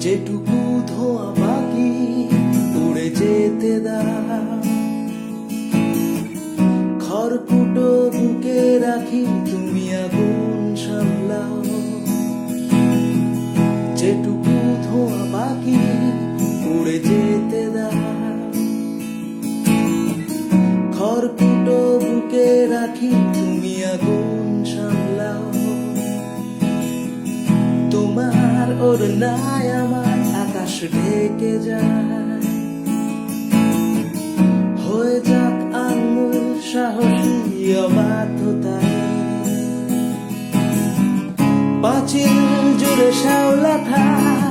যেটুকু ধোঁয়া বাকি উড়ে যেতে দাও। খড়কুটো বুকে রাখি তুমি আগুন সামলাও। যেটুকু ধোঁয়া বাকি উড়ে যেতে দাও। খড়কুটো বুকে রাখি তুমি আগুন সামলাও। তোমার ওড়নায় আমার আকাশ ঢেকে যায়। হয়ে যাক আঙুল সাহসী অবাধ্যতায়। পাঁচিল জুড়ে শ্যাওলা থাক